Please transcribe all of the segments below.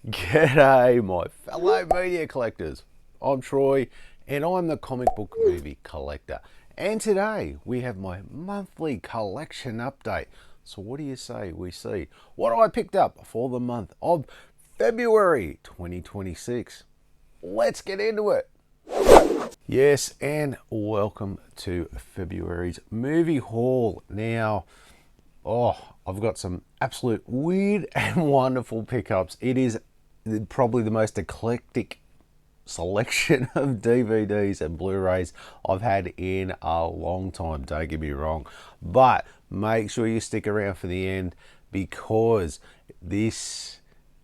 G'day, my fellow media collectors. I'm Troy, and I'm the comic book movie collector. And today we have my monthly collection update. So, what do you say we see what I picked up for the month of February 2026? Let's get into it. Yes, and welcome to February's movie haul. Now, I've got some absolute weird and wonderful pickups. It is probably the most eclectic selection of DVDs and Blu-rays I've had in a long time, don't get me wrong, but make sure you stick around for the end because this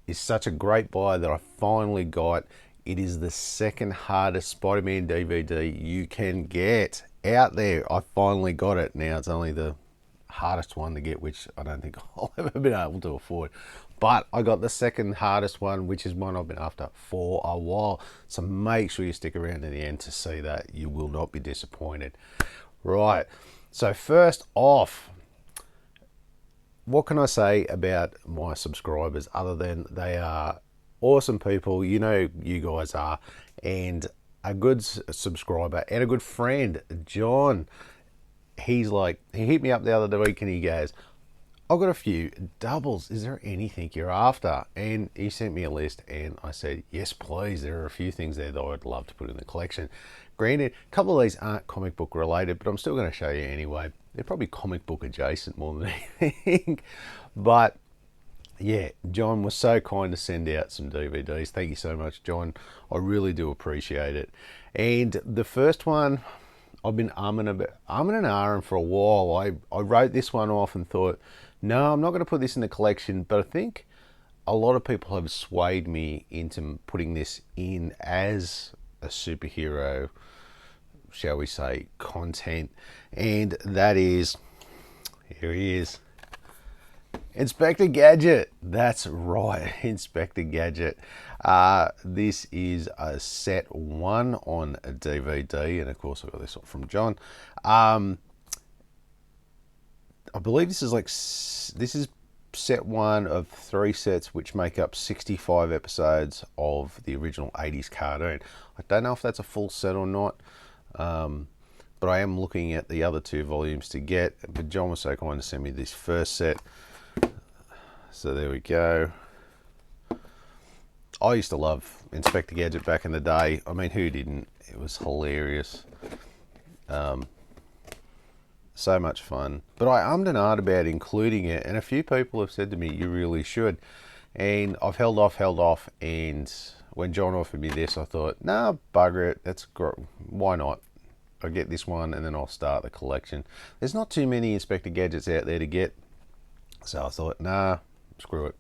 is such a great buy that I finally got. It is the second hardest Spider-Man DVD you can get out there. I finally got it. Now it's only the hardest one to get, which I don't think I'll ever been able to afford, but I got the second hardest one, which is one I've been after for a while. So make sure you stick around to the end to see that. You will not be disappointed. Right, so first off, what can I say about my subscribers other than they are awesome people? You know, you guys are, and a good subscriber and a good friend, John. He hit me up the other week and he goes, I've got a few doubles. Is there anything you're after? And he sent me a list and I said, yes, please. There are a few things there that I'd love to put in the collection. Granted, a couple of these aren't comic book related, but I'm still going to show you anyway. They're probably comic book adjacent more than anything. But yeah, John was so kind to send out some DVDs. Thank you so much, John. I really do appreciate it. And the first one, I've been umming and ahhing for a while. I wrote this one off and thought, no, I'm not going to put this in the collection, but I think a lot of people have swayed me into putting this in as a superhero, shall we say, content. And that is, here he is, Inspector Gadget. That's right, Inspector Gadget. This is a set one on a DVD, and of course I got this one from John. I believe this is set one of 3 sets, which make up 65 episodes of the original 80s cartoon. I don't know if that's a full set or not, but I am looking at the other 2 volumes to get. But John was so kind to send me this first set. So there we go. I used to love Inspector Gadget back in the day. I mean, who didn't? It was hilarious. So much fun. But I ummed and ahed about including it, and a few people have said to me, you really should. And I've held off, and when John offered me this, I thought, nah, bugger it. That's great. Why not? I'll get this one, and then I'll start the collection. There's not too many Inspector Gadgets out there to get, so I thought, nah, screw it.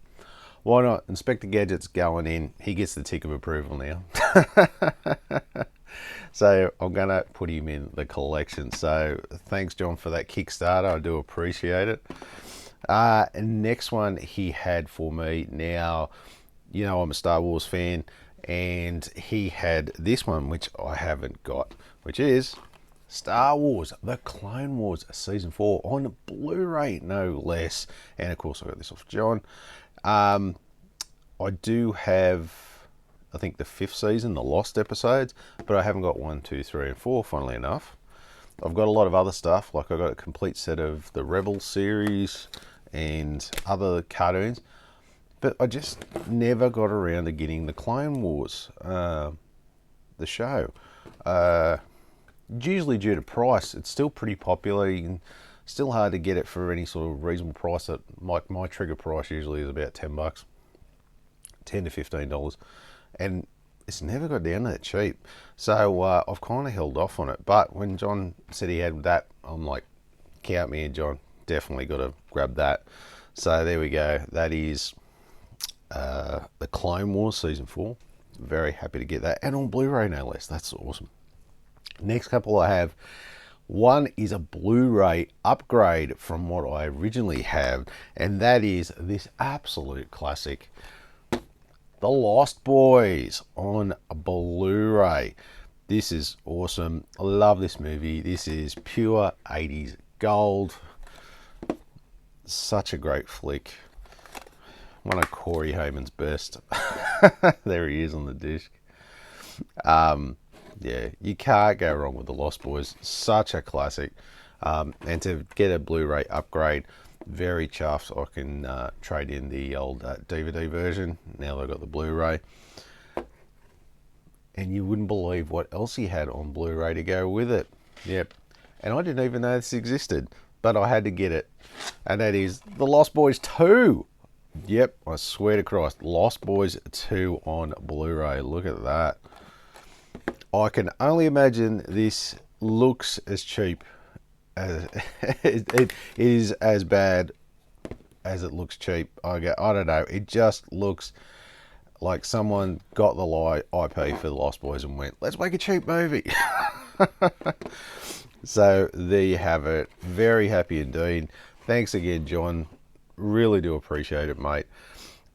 Why not? Inspector Gadget's going in. He gets the tick of approval now. So I'm going to put him in the collection. So thanks, John, for that Kickstarter. I do appreciate it. Next one he had for me. Now, you know I'm a Star Wars fan, and he had this one, which I haven't got, which is Star Wars, The Clone Wars Season 4 on Blu-ray, no less. And of course I got this off John. I do have, I think, the 5th season, the Lost episodes, but I haven't got 1, 2, 3, and 4, funnily enough. I've got a lot of other stuff, like I got a complete set of the Rebel series and other cartoons, but I just never got around to getting the Clone Wars, the show. Usually due to price. It's still pretty popular. You can, still hard to get it for any sort of reasonable price. That my trigger price usually is about $10, $10 to $15, and it's never got down that cheap. So I've kind of held off on it. But when John said he had that, I'm like, count me in, John. Definitely got to grab that. So there we go. That is the Clone Wars Season 4. Very happy to get that, and on Blu-ray no less. That's awesome. Next couple I have, one is a Blu-ray upgrade from what I originally have, and that is this absolute classic, The Lost Boys on a Blu-ray. This is awesome. I love this movie. This is pure 80s gold. Such a great flick. One of Corey Haim's best. There he is on the disc. Yeah, you can't go wrong with the Lost Boys. Such a classic. And to get a Blu-ray upgrade, very chuffed. I can trade in the old DVD version. Now they've got the Blu-ray. And you wouldn't believe what else he had on Blu-ray to go with it. Yep. And I didn't even know this existed, but I had to get it. And that is The Lost Boys 2. Yep, I swear to Christ, Lost Boys 2 on Blu-ray. Look at that. I can only imagine this looks as cheap as it is as bad as it looks cheap. I don't know. It just looks like someone got the IP for the Lost Boys and went, let's make a cheap movie. So there you have it. Very happy indeed. Thanks again, John. Really do appreciate it, mate.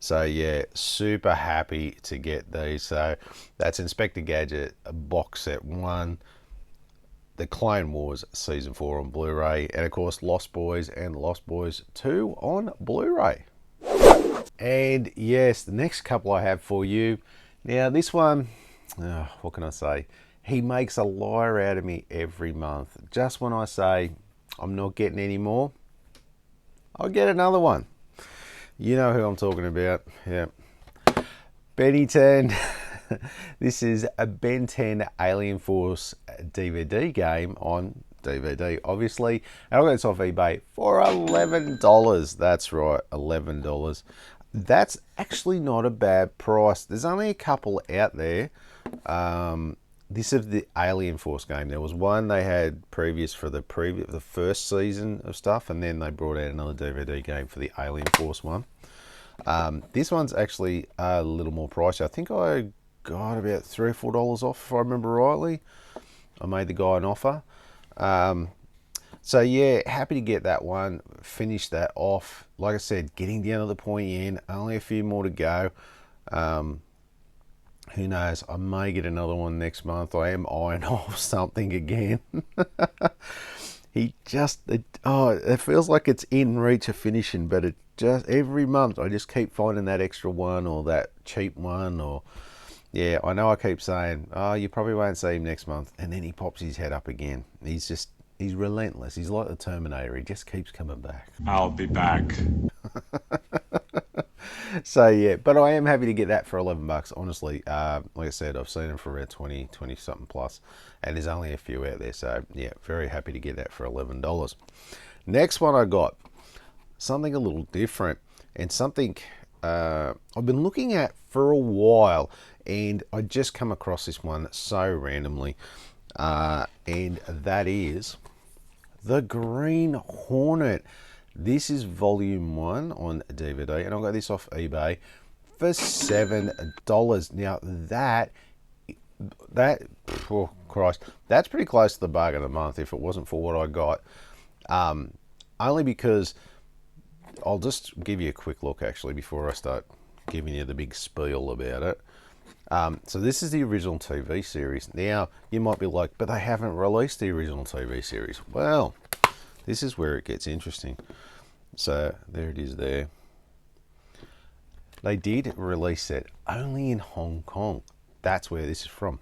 So yeah, super happy to get these. So that's Inspector Gadget box set 1, the Clone Wars season 4 on Blu-ray, and of course Lost Boys and Lost Boys 2 on Blu-ray. And yes, the next couple I have for you. Now this one, what can I say? He makes a liar out of me every month. Just when I say I'm not getting any more, I'll get another one. You know who I'm talking about. Yeah. Benny 10. This is a Ben 10 Alien Force DVD game on DVD, obviously. And I got this off eBay for $11. That's right, $11. That's actually not a bad price. There's only a couple out there. This is the Alien Force game. There was one they had previous for the first season of stuff, and then they brought out another DVD game for the Alien Force one. This one's actually a little more pricey. I think I got about $3 or $4 off, if I remember rightly. I made the guy an offer. So yeah, happy to get that one. Finish that off. Like I said, getting down to the pointy end. Only a few more to go. Who knows? I may get another one next month. I am eyeing off something again. It feels like it's in reach of finishing, but it just every month I just keep finding that extra one or that cheap one, or yeah, I know I keep saying, oh, you probably won't see him next month, and then he pops his head up again. He's relentless. He's like the Terminator. He just keeps coming back. I'll be back. So yeah, but I am happy to get that for $11. Honestly, like I said, I've seen them for around 20 something plus, and there's only a few out there. So yeah, very happy to get that for $11. Next one I got something a little different, and something I've been looking at for a while, and I just come across this one so randomly, and that is the Green Hornet. This is volume 1 on DVD, and I got this off eBay for $7. Now oh Christ, that's pretty close to the bargain of the month if it wasn't for what I got. Only because I'll just give you a quick look actually before I start giving you the big spiel about it. So this is the original TV series. Now you might be like, but they haven't released the original TV series. Well, this is where it gets interesting. So there it is there. They did release it only in Hong Kong. That's where this is from.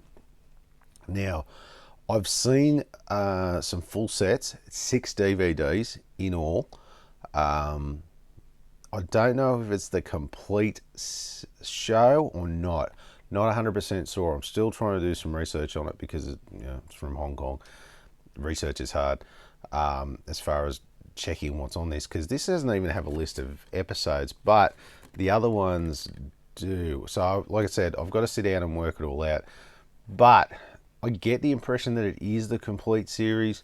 Now, I've seen some full sets, 6 DVDs in all. I don't know if it's the complete show or not. Not 100% sure. I'm still trying to do some research on it because it's from Hong Kong. Research is hard as far as checking what's on this, because this doesn't even have a list of episodes, but the other ones do. So like I said, I've got to sit down and work it all out, but I get the impression that it is the complete series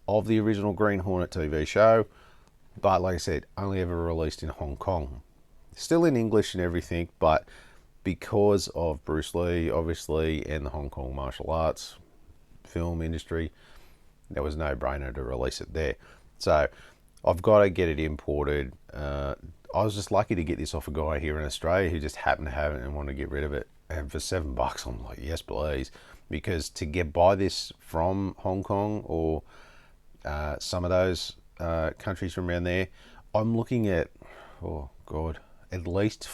of the original Green Hornet TV show, but like I said, only ever released in Hong Kong. Still in English and everything, but because of Bruce Lee obviously and the Hong Kong martial arts film industry, there was no brainer to release it there. So I've got to get it imported. I was just lucky to get this off a guy here in Australia who just happened to have it and wanted to get rid of it. And for $7, I'm like, yes, please. Because to buy this from Hong Kong or some of those countries from around there, I'm looking at, oh God, at least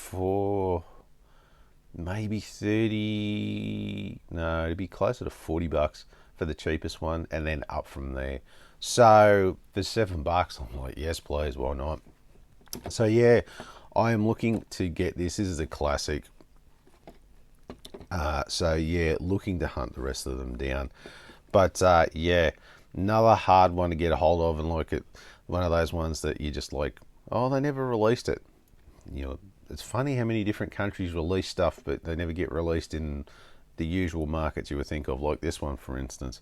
maybe 30, no, it'd be closer to 40 bucks for the cheapest one, and then up from there. So for $7, I'm like, yes, please, why not? So yeah, I am looking to get this. This is a classic. So yeah, looking to hunt the rest of them down. But yeah, another hard one to get a hold of, and like one of those ones that you just like, oh, they never released it. You know, it's funny how many different countries release stuff, but they never get released in the usual markets you would think of, like this one, for instance.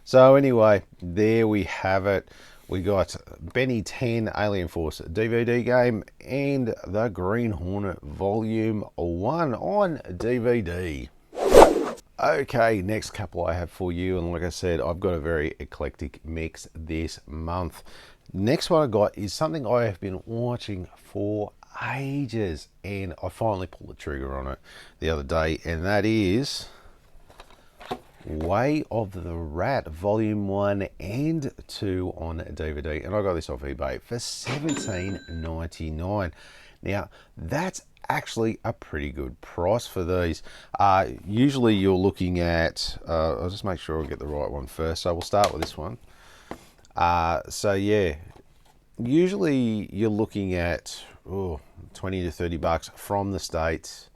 So anyway, there we have it. We got Benny 10 Alien Force DVD game and the Green Hornet Volume 1 on DVD. Okay, next couple I have for you, and like I said, I've got a very eclectic mix this month. Next one I got is something I have been watching for ages, and I finally pulled the trigger on it the other day, and that is Way of the Rat Volume 1 and 2 on DVD, and I got this off eBay for $17.99. Now that's actually a pretty good price for these. Usually you're looking at, I'll just make sure I get the right one first, so we'll start with this one. So yeah, usually you're looking at 20 to 30 bucks from the States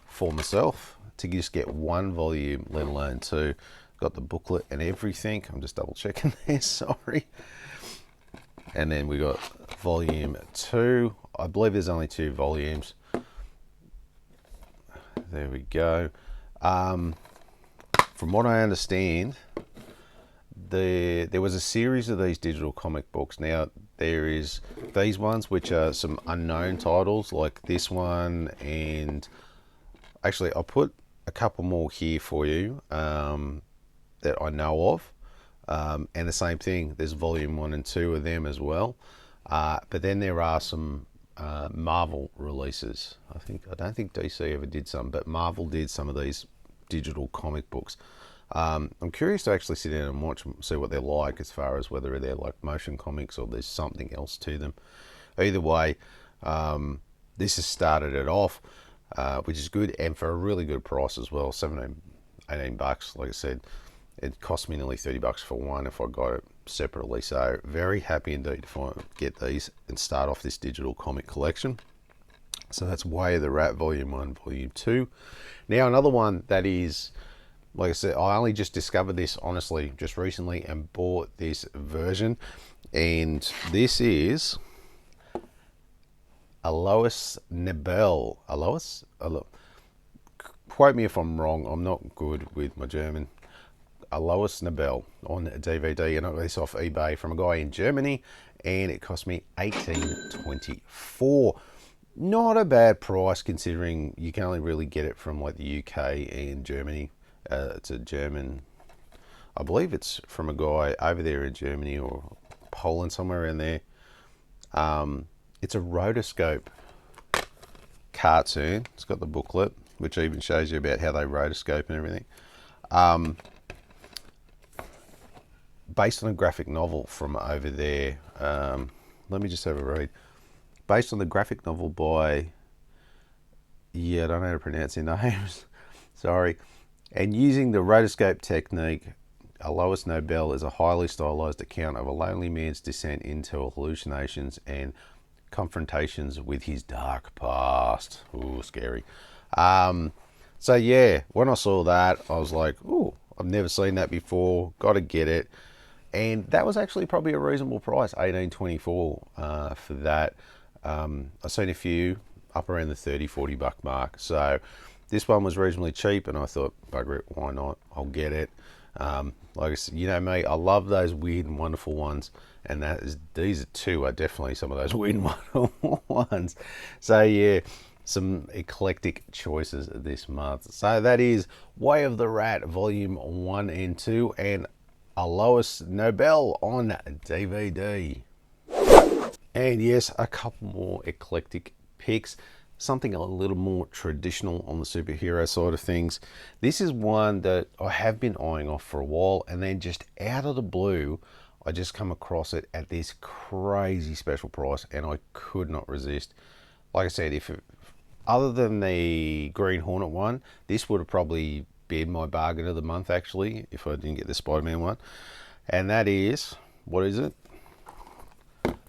for myself to just get one volume, let alone two. Got the booklet and everything. I'm just double checking there, sorry. And then we got volume 2. I believe there's only 2 volumes. There we go. From what I understand, there was a series of these digital comic books. Now there is these ones which are some unknown titles like this one, and actually I'll put a couple more here for you that I know of, and the same thing, there's volume 1 and 2 of them as well, but then there are some Marvel releases. I don't think DC ever did some, but Marvel did some of these digital comic books. I'm curious to actually sit down and watch them, see what they're like, as far as whether they're like motion comics or there's something else to them. Either way, this has started it off, which is good, and for a really good price as well. 18 bucks. Like I said, it cost me nearly 30 bucks for one if I got it separately. So very happy indeed to get these and start off this digital comic collection. So that's Way of the Rat Volume 1, Volume 2. Now another one that is, like I said, I only just discovered this, honestly, just recently, and bought this version. And this is Alois Nebel. Alois? Quote me if I'm wrong. I'm not good with my German. Alois Nebel on DVD, and I got this off eBay from a guy in Germany, and it cost me $18.24. Not a bad price considering you can only really get it from like the UK and Germany. It's a German, I believe it's from a guy over there in Germany or Poland, somewhere in there. It's a rotoscope cartoon. It's got the booklet, which even shows you about how they rotoscope and everything. Based on a graphic novel from over there. Let me just have a read. Based on the graphic novel by, I don't know how to pronounce their names, sorry. And using the rotoscope technique, Alois Nebel is a highly stylized account of a lonely man's descent into hallucinations and confrontations with his dark past. Ooh, scary. So yeah, when I saw that, I was like, ooh, I've never seen that before, got to get it. And that was actually probably a reasonable price, $18.24 for that. I've seen a few up around the 30-40 buck mark. So this one was reasonably cheap, and I thought, bugger it, why not? I'll get it. Like I said, you know me, I love those weird and wonderful ones, and these two are definitely some of those weird and wonderful ones. So yeah, some eclectic choices this month. So that is Way of the Rat Volume 1 and 2 and Alois Nebel on DVD. And yes, a couple more eclectic picks, something a little more traditional on the superhero side of things. This is one that I have been eyeing off for a while, and then just out of the blue, I just come across it at this crazy special price, and I could not resist. Like I said, if other than the Green Hornet one, this would have probably been my bargain of the month, actually, if I didn't get the Spider-Man one. And that is, what is it?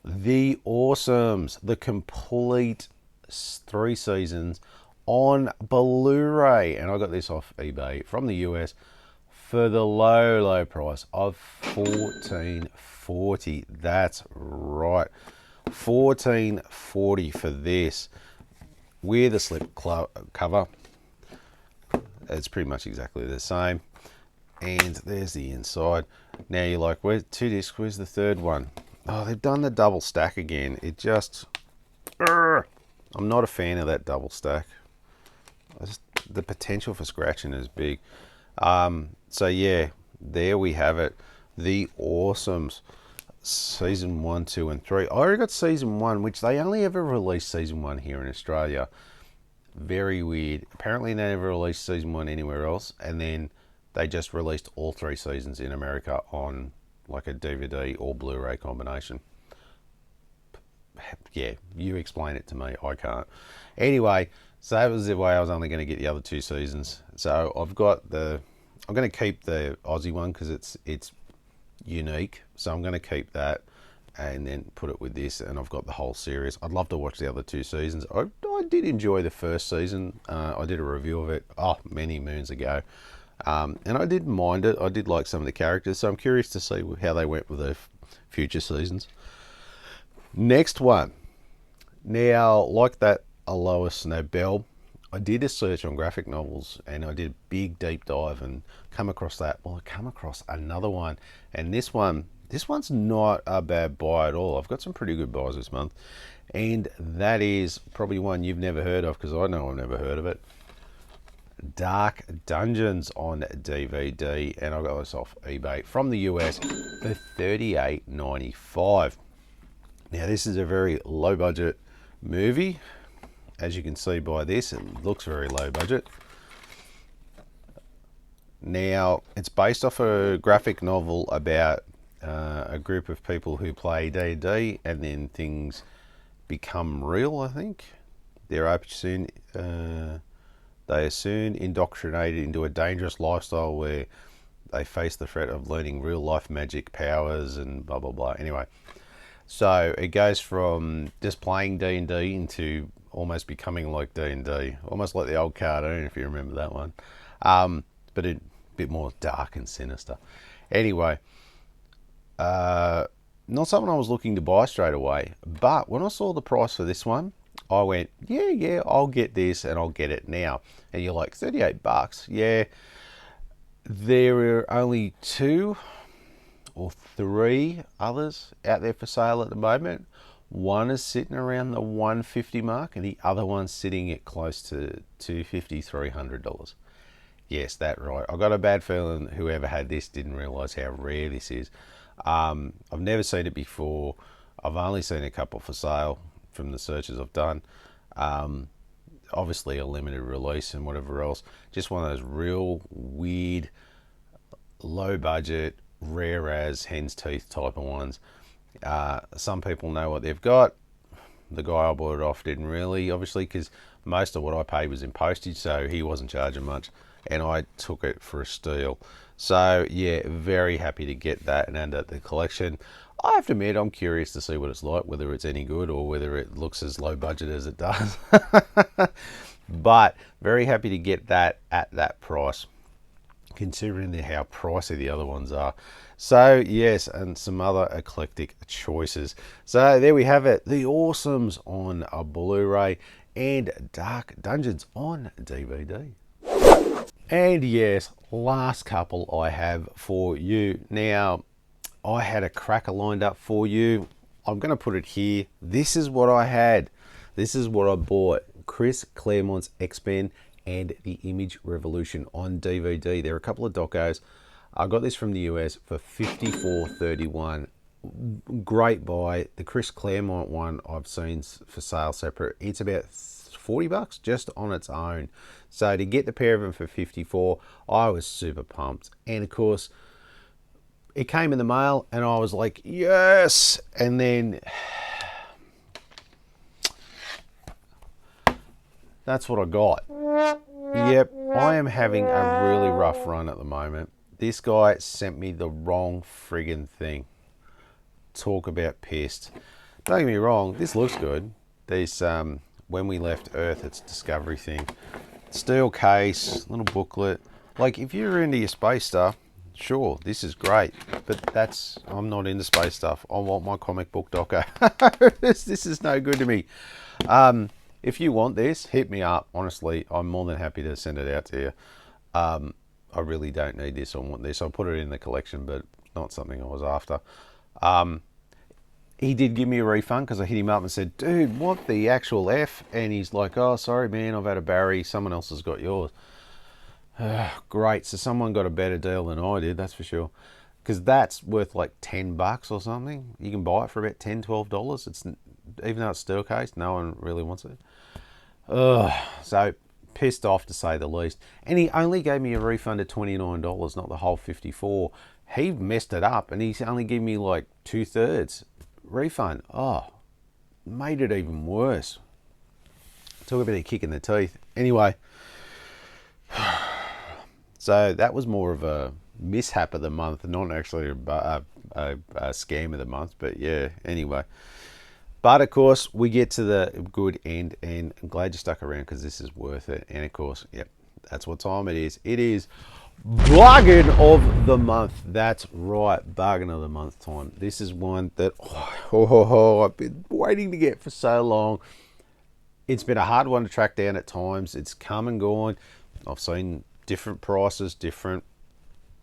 The Awesomes, the complete 3 seasons on Blu-ray. And I got this off eBay from the US for the low price of $14.40. That's right, $14.40 for this, with a slip cover. It's pretty much exactly the same. And there's the inside. Now you're like, where's 2 discs? Where's the third one? Oh, they've done the double stack again. It just, I'm not a fan of that double stack. The potential for scratching is big. So yeah, there we have it. The Awesomes, season 1, 2, and 3. I already got season 1, which they only ever released season 1 here in Australia. Very weird. Apparently they never released season 1 anywhere else, and then they just released all 3 seasons in America on like a DVD or Blu-ray combination. Yeah, you explain it to me. I can't. Anyway, so that was the way I was only going to get the other 2 seasons. So I'm going to keep the Aussie one because it's unique. So I'm going to keep that and then put it with this, and I've got the whole series. I'd love to watch the other 2 seasons. I did enjoy the first season. I did a review of it many moons ago. And I didn't mind it. I did like some of the characters, so I'm curious to see how they went with the future seasons. Next one. Now, like that Alois Nebel, I did a search on graphic novels, and I did a big deep dive and come across that. Well, I come across another one, and this one's not a bad buy at all. I've got some pretty good buys this month, and that is probably one you've never heard of, because I know I've never heard of it. Dark Dungeons on DVD, and I got this off eBay from the US for $38.95. Now this is a very low budget movie, as you can see by this. It looks very low budget. Now it's based off a graphic novel about a group of people who play D&D, and then things become real. I think they are soon indoctrinated into a dangerous lifestyle where they face the threat of learning real life magic powers and blah blah blah. Anyway, so it goes from just playing D&D into almost becoming like D&D, almost like the old cartoon, if you remember that one, but a bit more dark and sinister. Anyway, not something I was looking to buy straight away, but when I saw the price for this one, I went, yeah, I'll get this, and I'll get it now. And you're like, $38? Yeah. There are only 2 or 3 others out there for sale at the moment. One is sitting around the $150 mark, and the other one's sitting at close to $250, $300. Yes, that's right. I got a bad feeling whoever had this didn't realise how rare this is. I've never seen it before. I've only seen a couple for sale from the searches I've done. Obviously a limited release and whatever else. Just one of those real weird, low budget, rare as hen's teeth type of ones. Some people know what they've got. The guy I bought it off didn't really, obviously, because most of what I paid was in postage, so he wasn't charging much, and I took it for a steal. So yeah, very happy to get that and add that to the collection. I have to admit, I'm curious to see what it's like, whether it's any good or whether it looks as low budget as it does. But very happy to get that at that price, considering how pricey the other ones are. So yes, and some other eclectic choices. So there we have it, The Awesomes on a Blu-ray and Dark Dungeons on DVD. And yes, last couple I have for you. Now, I had a cracker lined up for you. I'm going to put it here. This is what I had. This is what I bought. Chris Claremont's X-Men and the Image Revolution on DVD. There are a couple of docos. I got this from the US for $54.31. Great buy. The Chris Claremont one I've seen for sale separate. It's about $40 just on its own. So to get the pair of them for $54, I was super pumped. And of course, it came in the mail and I was like, yes. And then that's what I got. Yep, I am having a really rough run at the moment. This guy sent me the wrong friggin' thing. Talk about pissed. Don't get me wrong, this looks good. These, When We Left Earth, it's a Discovery thing. Steel case, little booklet. Like, if you're into your space stuff, sure, this is great. But I'm not into space stuff. I want my comic book doco. This is no good to me. If you want this, hit me up. Honestly, I'm more than happy to send it out to you. I really don't need this. I want this. I'll put it in the collection, but not something I was after. He did give me a refund because I hit him up and said, dude, what the actual F? And he's like, oh, sorry, man, I've had a Barry. Someone else has got yours. Great. So someone got a better deal than I did, that's for sure. Because that's worth like $10 or something. You can buy it for about $10, $12. It's, even though it's steel case, no one really wants it. So pissed off, to say the least. And he only gave me a refund of $29, not the whole $54. He messed it up and he's only gave me like 2/3 refund. Oh, made it even worse. Talk about a kick in the teeth. Anyway, so that was more of a mishap of the month, not actually a scam of the month. But yeah, anyway. But of course, we get to the good end, and I'm glad you stuck around because this is worth it. And of course, yep, that's what time it is. It is bargain of the month. That's right, bargain of the month time. This is one that I've been waiting to get for so long. It's been a hard one to track down at times. It's come and gone. I've seen different prices, different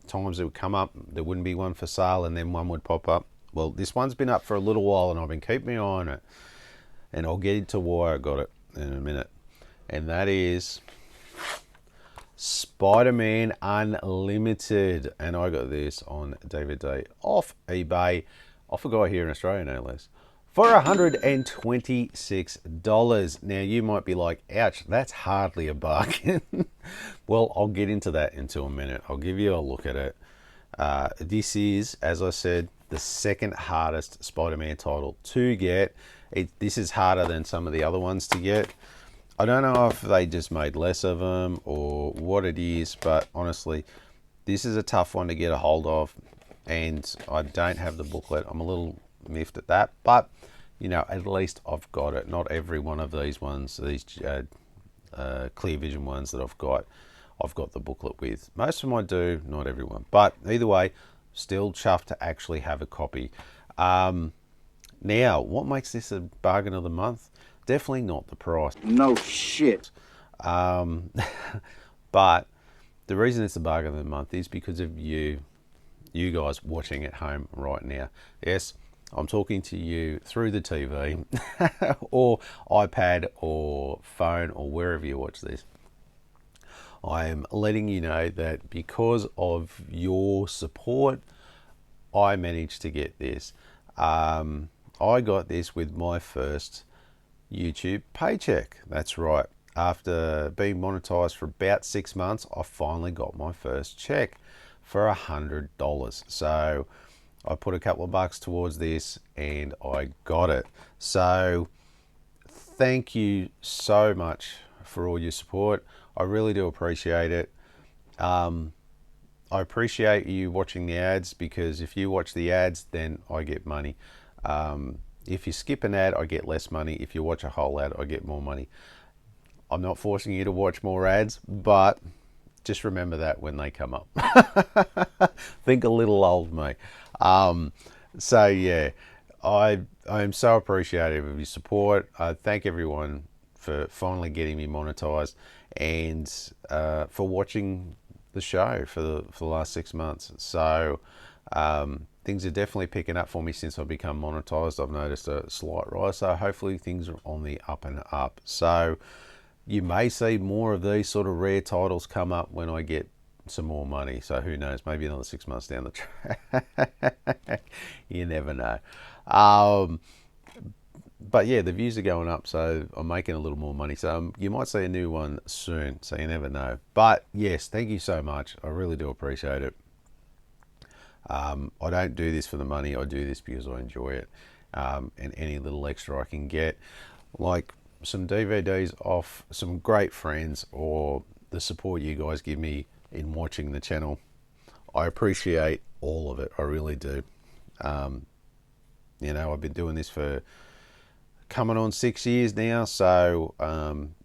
times it would come up. There wouldn't be one for sale, and then one would pop up. Well, this one's been up for a little while, and I've been keeping my eye on it. And I'll get into why I got it in a minute. And that is Spider-Man Unlimited. And I got this on DVD off eBay, off a guy here in Australia, no less, for $126. Now, you might be like, ouch, that's hardly a bargain. Well, I'll get into that into a minute. I'll give you a look at it. This is, as I said, the second hardest Spider-Man title to get. This is harder than some of the other ones to get. I don't know if they just made less of them or what it is, but honestly, this is a tough one to get a hold of, and I don't have the booklet. I'm a little miffed at that, but you know, at least I've got it. Not every one of these ones, these clear vision ones that I've got the booklet with. Most of them I do, not everyone. But either way, still chuffed to actually have a copy. Now, what makes this a bargain of the month? Definitely not the price. No shit. But the reason it's a bargain of the month is because of you guys watching at home right now. Yes, I'm talking to you through the TV or iPad or phone or wherever you watch this. I am letting you know that because of your support, I managed to get this. I got this with my first YouTube paycheck. That's right. After being monetized for about 6 months, I finally got my first check for $100. So I put a couple of bucks towards this and I got it. So thank you so much for all your support. I really do appreciate it. I appreciate you watching the ads, because if you watch the ads, then I get money. If you skip an ad, I get less money. If you watch a whole ad, I get more money. I'm not forcing you to watch more ads, but just remember that when they come up. Think a little old me. So yeah, I am so appreciative of your support. I thank everyone for finally getting me monetized, and for watching the show for the last 6 months. So things are definitely picking up for me since I've become monetized. I've noticed a slight rise, so hopefully things are on the up and up. So you may see more of these sort of rare titles come up when I get some more money. So who knows, maybe another 6 months down the track. You never know. But yeah, the views are going up, so I'm making a little more money. So you might see a new one soon, so you never know. But yes, thank you so much. I really do appreciate it. I don't do this for the money. I do this because I enjoy it. And any little extra I can get, like some DVDs off some great friends or the support you guys give me in watching the channel. I appreciate all of it. I really do. You know, I've been doing this for coming on 6 years now, so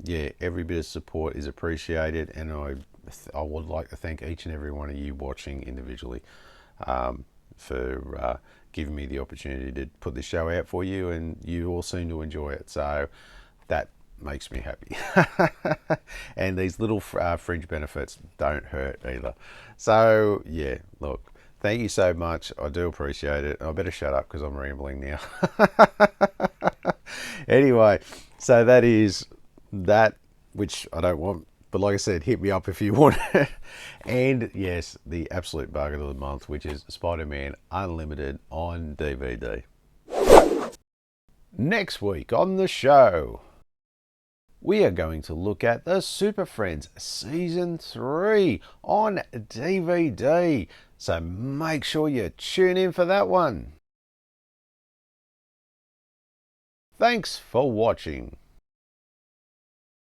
yeah, every bit of support is appreciated, and I would like to thank each and every one of you watching individually for giving me the opportunity to put this show out for you, and you all seem to enjoy it, so that makes me happy. And these little fringe benefits don't hurt either. So yeah, look, thank you so much. I do appreciate it. I better shut up because I'm rambling now. Anyway, so that is that, which I don't want. But like I said, hit me up if you want it. And yes, the absolute bargain of the month, which is Spider-Man Unlimited on DVD. Next week on the show, we are going to look at the Super Friends Season 3 on DVD. So make sure you tune in for that one. Thanks for watching.